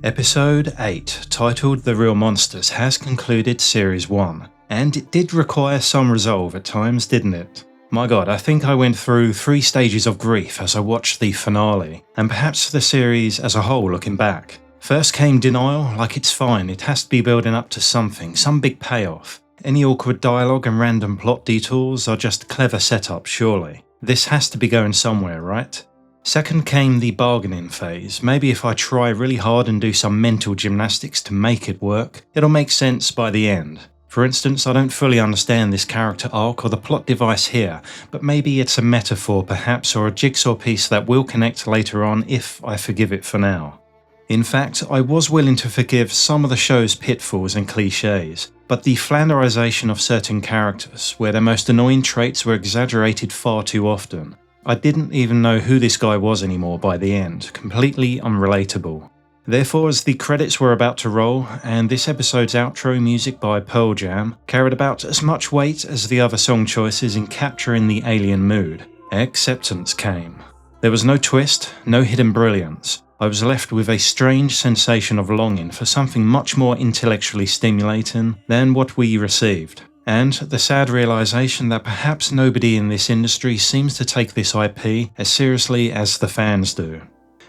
Episode 8, titled The Real Monsters, has concluded Series 1, and it did require some resolve at times, didn't it? My god, I think I went through 3 stages of grief as I watched the finale, and perhaps the series as a whole looking back. First came denial, like it's fine, it has to be building up to something, some big payoff. Any awkward dialogue and random plot detours are just clever setups, surely. This has to be going somewhere, right? Second came the bargaining phase. Maybe if I try really hard and do some mental gymnastics to make it work, it'll make sense by the end. For instance, I don't fully understand this character arc or the plot device here, but maybe it's a metaphor perhaps, or a jigsaw piece that will connect later on if I forgive it for now. In fact, I was willing to forgive some of the show's pitfalls and cliches, but the flanderization of certain characters, where their most annoying traits were exaggerated far too often. I didn't even know who this guy was anymore by the end, completely unrelatable. Therefore, as the credits were about to roll, and this episode's outro music by Pearl Jam carried about as much weight as the other song choices in capturing the alien mood, acceptance came. There was no twist, no hidden brilliance. I was left with a strange sensation of longing for something much more intellectually stimulating than what we received. And the sad realization that perhaps nobody in this industry seems to take this IP as seriously as the fans do.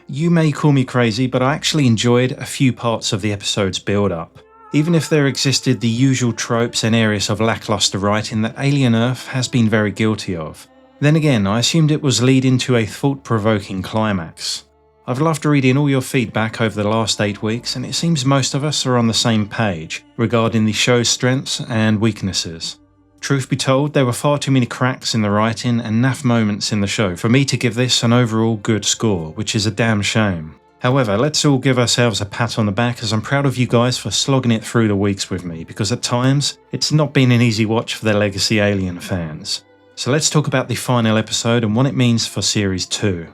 You may call me crazy, but I actually enjoyed a few parts of the episode's build-up. Even if there existed the usual tropes and areas of lackluster writing that Alien Earth has been very guilty of. Then again, I assumed it was leading to a thought-provoking climax. I've loved reading all your feedback over the last 8 weeks, and it seems most of us are on the same page regarding the show's strengths and weaknesses. Truth be told, there were far too many cracks in the writing and naff moments in the show for me to give this an overall good score, which is a damn shame. However, let's all give ourselves a pat on the back, as I'm proud of you guys for slogging it through the weeks with me, because at times, it's not been an easy watch for the legacy Alien fans. So let's talk about the final episode and what it means for Series 2.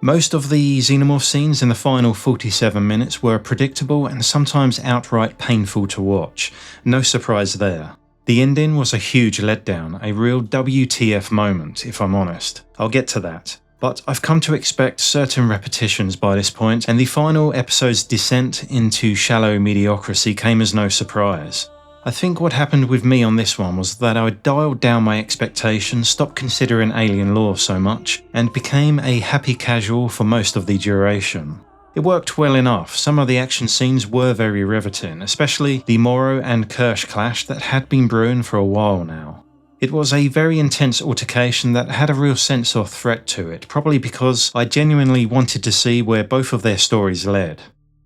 Most of the xenomorph scenes in the final 47 minutes were predictable and sometimes outright painful to watch. No surprise there. The ending was a huge letdown, a real WTF moment, if I'm honest. I'll get to that. But I've come to expect certain repetitions by this point, and the final episode's descent into shallow mediocrity came as no surprise. I think what happened with me on this one was that I dialed down my expectations, stopped considering alien lore so much, and became a happy casual for most of the duration. It worked well enough. Some of the action scenes were very riveting, especially the Morrow and Kirsch clash that had been brewing for a while now. It was a very intense altercation that had a real sense of threat to it, probably because I genuinely wanted to see where both of their stories led.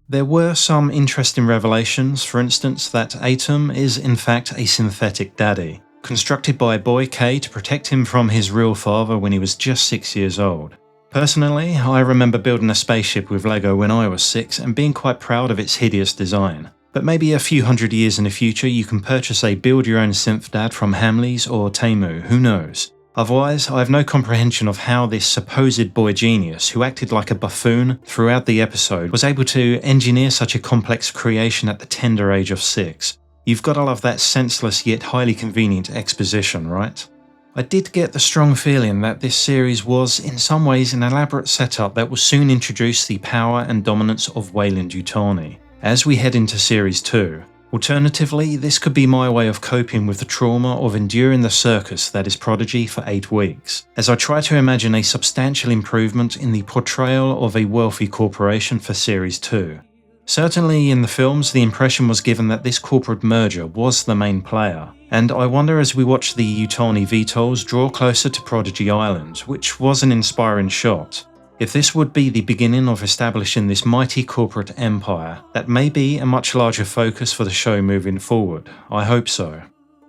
There were some interesting revelations, for instance that Atom is in fact a synthetic daddy, constructed by Boy K to protect him from his real father when he was just 6 years old. Personally, I remember building a spaceship with Lego when I was 6 and being quite proud of its hideous design. But maybe a few hundred years in the future you can purchase a build-your-own synth dad from Hamleys or Temu, who knows. Otherwise, I have no comprehension of how this supposed boy genius, who acted like a buffoon throughout the episode, was able to engineer such a complex creation at the tender age of 6. You've got to love that senseless yet highly convenient exposition, right? I did get the strong feeling that this series was, in some ways, an elaborate setup that will soon introduce the power and dominance of Weyland-Yutani as we head into Series 2. Alternatively, this could be my way of coping with the trauma of enduring the circus that is Prodigy for 8 weeks, as I try to imagine a substantial improvement in the portrayal of a wealthy corporation for Series 2. Certainly in the films, the impression was given that this corporate merger was the main player, and I wonder as we watch the Yutani VTOLs draw closer to Prodigy Island, which was an inspiring shot, if this would be the beginning of establishing this mighty corporate empire, that may be a much larger focus for the show moving forward. I hope so.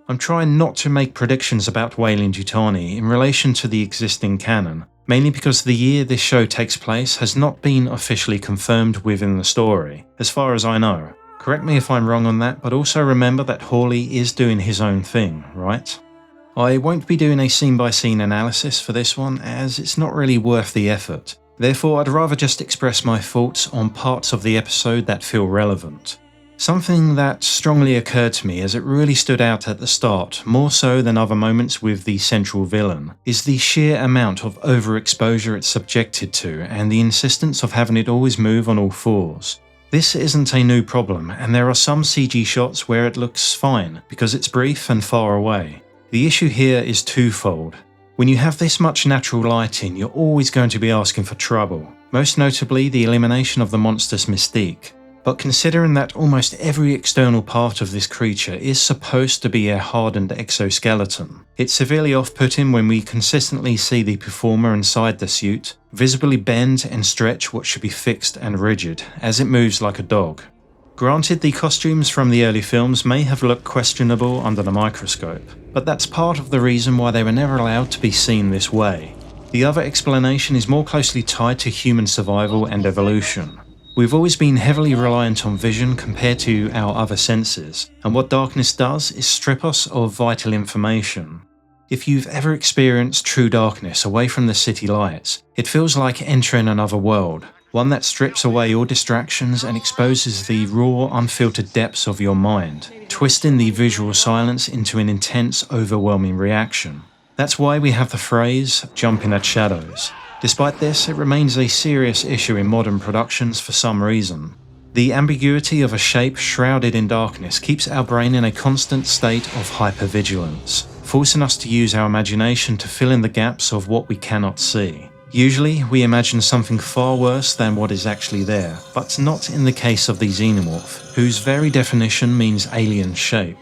I'm trying not to make predictions about Weyland-Yutani in relation to the existing canon, mainly because the year this show takes place has not been officially confirmed within the story, as far as I know. Correct me if I'm wrong on that, but also remember that Hawley is doing his own thing, right? I won't be doing a scene-by-scene analysis for this one, as it's not really worth the effort. Therefore, I'd rather just express my thoughts on parts of the episode that feel relevant. Something that strongly occurred to me as it really stood out at the start, more so than other moments with the central villain, is the sheer amount of overexposure it's subjected to and the insistence of having it always move on all fours. This isn't a new problem, and there are some CG shots where it looks fine because it's brief and far away. The issue here is twofold. When you have this much natural lighting, you're always going to be asking for trouble, most notably the elimination of the monster's mystique. But considering that almost every external part of this creature is supposed to be a hardened exoskeleton, it's severely off-putting when we consistently see the performer inside the suit visibly bend and stretch what should be fixed and rigid as it moves like a dog. Granted, the costumes from the early films may have looked questionable under the microscope, but that's part of the reason why they were never allowed to be seen this way. The other explanation is more closely tied to human survival and evolution. We've always been heavily reliant on vision compared to our other senses, and what darkness does is strip us of vital information. If you've ever experienced true darkness away from the city lights, it feels like entering another world, one that strips away all distractions and exposes the raw, unfiltered depths of your mind, twisting the visual silence into an intense, overwhelming reaction. That's why we have the phrase, jumping at shadows. Despite this, it remains a serious issue in modern productions for some reason. The ambiguity of a shape shrouded in darkness keeps our brain in a constant state of hypervigilance, forcing us to use our imagination to fill in the gaps of what we cannot see. Usually, we imagine something far worse than what is actually there, but not in the case of the xenomorph, whose very definition means alien shape.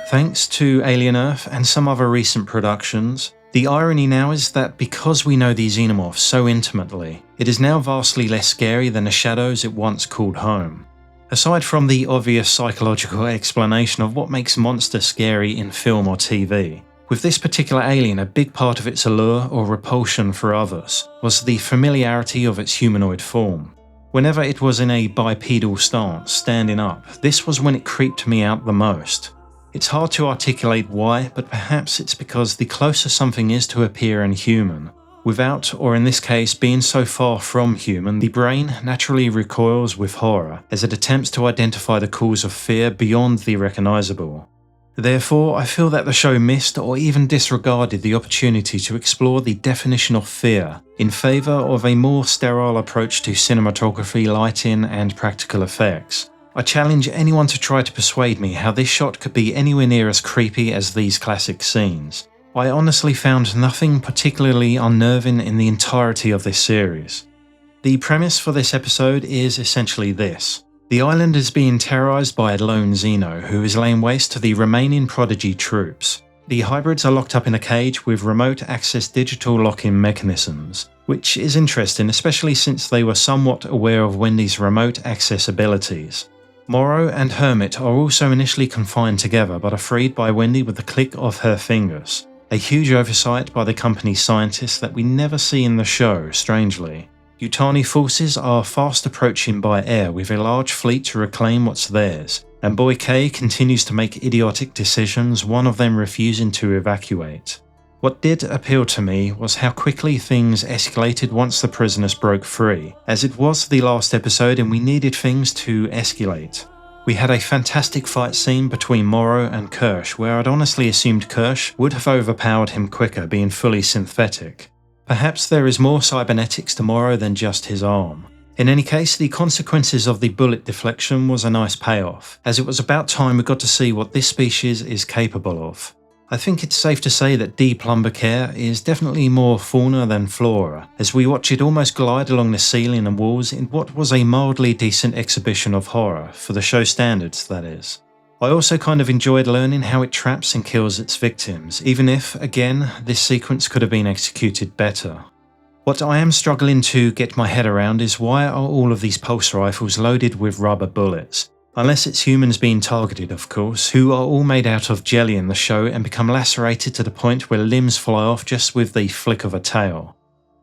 Thanks to Alien Earth and some other recent productions, the irony now is that because we know the xenomorphs so intimately, it is now vastly less scary than the shadows it once called home. Aside from the obvious psychological explanation of what makes monsters scary in film or TV, with this particular alien a big part of its allure or repulsion for others was the familiarity of its humanoid form. Whenever it was in a bipedal stance, standing up, this was when it creeped me out the most. It's hard to articulate why, but perhaps it's because the closer something is to appearing human, without, or in this case being so far from human, the brain naturally recoils with horror as it attempts to identify the cause of fear beyond the recognizable. Therefore, I feel that the show missed or even disregarded the opportunity to explore the definition of fear in favor of a more sterile approach to cinematography, lighting, and practical effects. I challenge anyone to try to persuade me how this shot could be anywhere near as creepy as these classic scenes. I honestly found nothing particularly unnerving in the entirety of this series. The premise for this episode is essentially this. The island is being terrorized by a lone Xeno who is laying waste to the remaining Prodigy troops. The hybrids are locked up in a cage with remote access digital lock-in mechanisms, which is interesting especially since they were somewhat aware of Wendy's remote access abilities. Morrow and Hermit are also initially confined together but are freed by Wendy with the click of her fingers. A huge oversight by the company's scientists that we never see in the show, strangely. Yutani forces are fast approaching by air with a large fleet to reclaim what's theirs, and Boy K continues to make idiotic decisions, one of them refusing to evacuate. What did appeal to me was how quickly things escalated once the prisoners broke free, as it was the last episode and we needed things to escalate. We had a fantastic fight scene between Morrow and Kirsch where I'd honestly assumed Kirsch would have overpowered him quicker being fully synthetic. Perhaps there is more cybernetics to Morrow than just his arm. In any case, the consequences of the bullet deflection was a nice payoff, as it was about time we got to see what this species is capable of. I think it's safe to say that D. Plumbercare is definitely more fauna than flora, as we watch it almost glide along the ceiling and walls in what was a mildly decent exhibition of horror, for the show standards that is. I also kind of enjoyed learning how it traps and kills its victims, even if, again, this sequence could have been executed better. What I am struggling to get my head around is why are all of these pulse rifles loaded with rubber bullets? Unless it's humans being targeted, of course, who are all made out of jelly in the show and become lacerated to the point where limbs fly off just with the flick of a tail.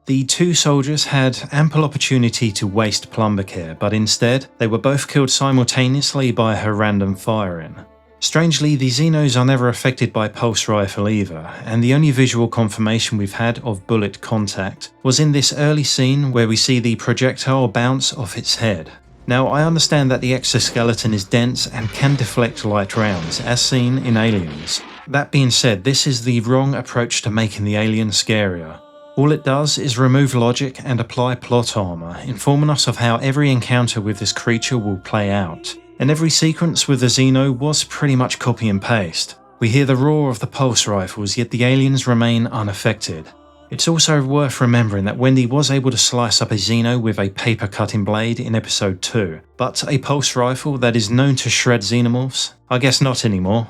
The two soldiers had ample opportunity to waste Plumbercare, but instead, they were both killed simultaneously by her random firing. Strangely, the Xenos are never affected by pulse rifle either, and the only visual confirmation we've had of bullet contact was in this early scene where we see the projectile bounce off its head. Now, I understand that the exoskeleton is dense and can deflect light rounds, as seen in Aliens. That being said, this is the wrong approach to making the alien scarier. All it does is remove logic and apply plot armor, informing us of how every encounter with this creature will play out. And every sequence with the Xeno was pretty much copy and paste. We hear the roar of the pulse rifles, yet the aliens remain unaffected. It's also worth remembering that Wendy was able to slice up a Xeno with a paper cutting blade in episode 2, but a pulse rifle that is known to shred xenomorphs? I guess not anymore.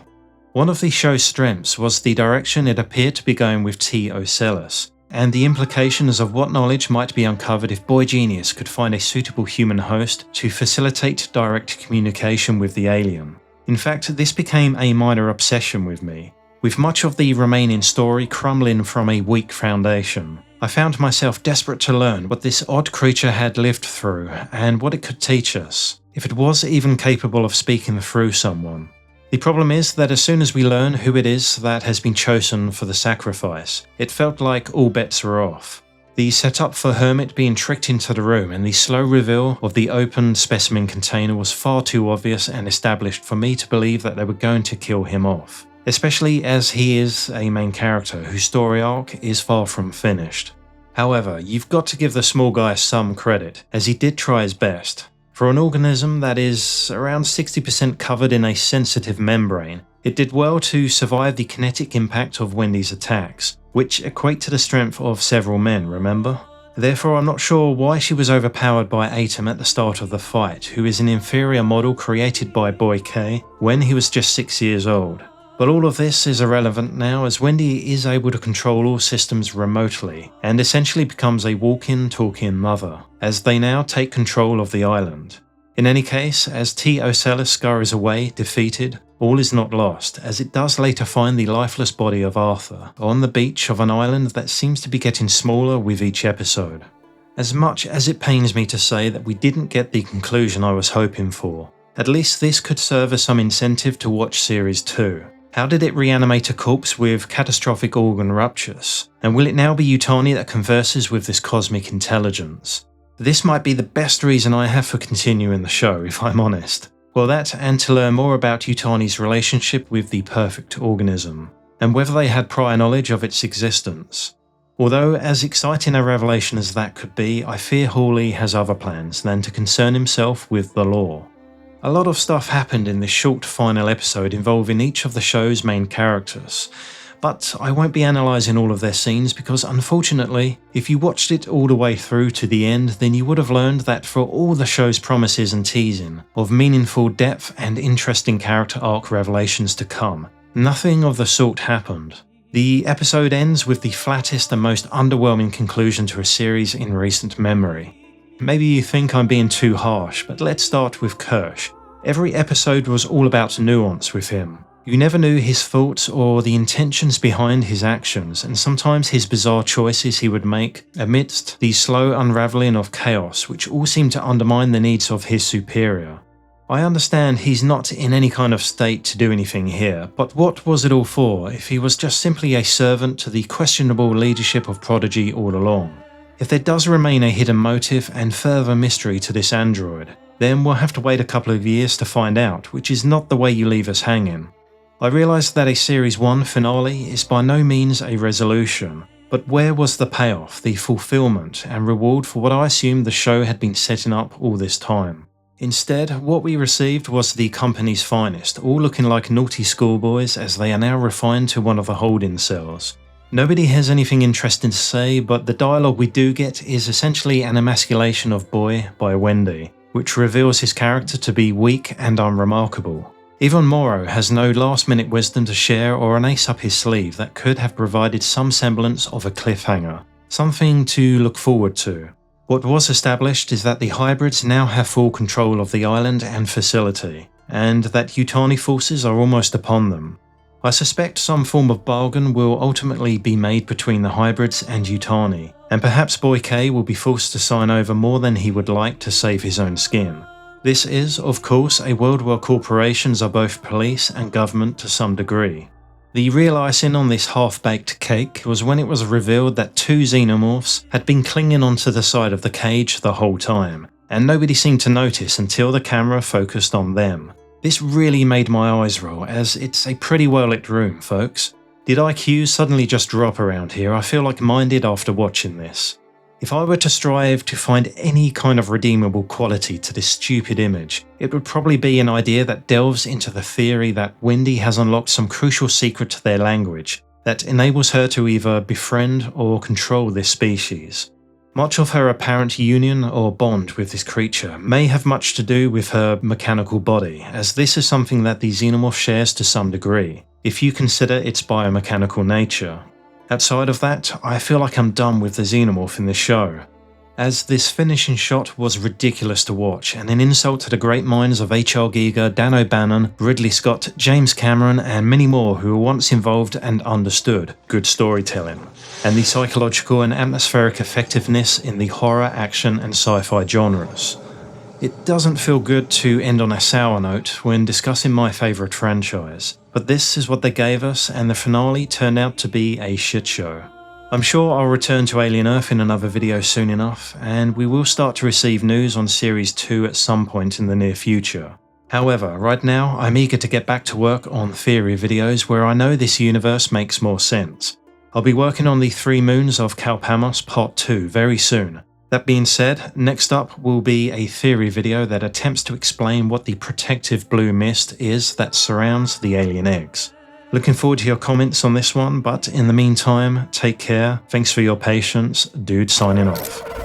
One of the show's strengths was the direction it appeared to be going with T. Ocellus, and the implications of what knowledge might be uncovered if Boy Genius could find a suitable human host to facilitate direct communication with the alien. In fact, this became a minor obsession with me. With much of the remaining story crumbling from a weak foundation, I found myself desperate to learn what this odd creature had lived through and what it could teach us, if it was even capable of speaking through someone. The problem is that as soon as we learn who it is that has been chosen for the sacrifice, it felt like all bets were off. The setup for Hermit being tricked into the room and the slow reveal of the open specimen container was far too obvious and established for me to believe that they were going to kill him off. Especially as he is a main character whose story arc is far from finished. However, you've got to give the small guy some credit, as he did try his best. For an organism that is around 60% covered in a sensitive membrane, it did well to survive the kinetic impact of Wendy's attacks, which equate to the strength of several men, remember? Therefore, I'm not sure why she was overpowered by Atom at the start of the fight, who is an inferior model created by Boy K when he was just 6 years old. But all of this is irrelevant now, as Wendy is able to control all systems remotely and essentially becomes a walking, talking mother, as they now take control of the island. In any case, as T. Ocellus scurries away, defeated, all is not lost, as it does later find the lifeless body of Arthur on the beach of an island that seems to be getting smaller with each episode. As much as it pains me to say that we didn't get the conclusion I was hoping for, at least this could serve as some incentive to watch Series 2. How did it reanimate a corpse with catastrophic organ ruptures? And will it now be Yutani that converses with this cosmic intelligence? This might be the best reason I have for continuing the show, if I'm honest. Well, that and to learn more about Yutani's relationship with the perfect organism, and whether they had prior knowledge of its existence. Although, as exciting a revelation as that could be, I fear Hawley has other plans than to concern himself with the lore. A lot of stuff happened in this short final episode involving each of the show's main characters, but I won't be analysing all of their scenes because unfortunately, if you watched it all the way through to the end, then you would have learned that for all the show's promises and teasing of meaningful depth and interesting character arc revelations to come, nothing of the sort happened. The episode ends with the flattest and most underwhelming conclusion to a series in recent memory. Maybe you think I'm being too harsh, but let's start with Kirsch. Every episode was all about nuance with him. You never knew his thoughts or the intentions behind his actions, and sometimes his bizarre choices he would make amidst the slow unravelling of chaos which all seemed to undermine the needs of his superior. I understand he's not in any kind of state to do anything here, but what was it all for if he was just simply a servant to the questionable leadership of Prodigy all along? If there does remain a hidden motive and further mystery to this android, then we'll have to wait a couple of years to find out, which is not the way you leave us hanging. I realise that a Series 1 finale is by no means a resolution, but where was the payoff, the fulfillment and reward for what I assumed the show had been setting up all this time? Instead, what we received was the company's finest, all looking like naughty schoolboys as they are now refined to one of the holding cells. Nobody has anything interesting to say, but the dialogue we do get is essentially an emasculation of Boy by Wendy, which reveals his character to be weak and unremarkable. Even Morrow has no last-minute wisdom to share or an ace up his sleeve that could have provided some semblance of a cliffhanger, something to look forward to. What was established is that the hybrids now have full control of the island and facility, and that Yutani forces are almost upon them. I suspect some form of bargain will ultimately be made between the hybrids and Yutani, and perhaps Boy K will be forced to sign over more than he would like to save his own skin. This is, of course, a world where corporations are both police and government to some degree. The real icing on this half-baked cake was when it was revealed that two xenomorphs had been clinging onto the side of the cage the whole time, and nobody seemed to notice until the camera focused on them. This really made my eyes roll, as it's a pretty well lit room, folks. Did IQs suddenly just drop around here? I feel like-minded after watching this. If I were to strive to find any kind of redeemable quality to this stupid image, it would probably be an idea that delves into the theory that Wendy has unlocked some crucial secret to their language that enables her to either befriend or control this species. Much of her apparent union or bond with this creature may have much to do with her mechanical body, as this is something that the xenomorph shares to some degree, if you consider its biomechanical nature. Outside of that, I feel like I'm done with the xenomorph in this show, as this finishing shot was ridiculous to watch and an insult to the great minds of H.R. Giger, Dan O'Bannon, Ridley Scott, James Cameron and many more who were once involved and understood good storytelling, and the psychological and atmospheric effectiveness in the horror, action and sci-fi genres. It doesn't feel good to end on a sour note when discussing my favourite franchise, but this is what they gave us and the finale turned out to be a shit show. I'm sure I'll return to Alien Earth in another video soon enough, and we will start to receive news on Series 2 at some point in the near future. However, right now I'm eager to get back to work on theory videos where I know this universe makes more sense. I'll be working on the 3 Moons of Kalpamos Part 2 very soon. That being said, next up will be a theory video that attempts to explain what the protective blue mist is that surrounds the alien eggs. Looking forward to your comments on this one, but in the meantime, take care, thanks for your patience, dude signing off.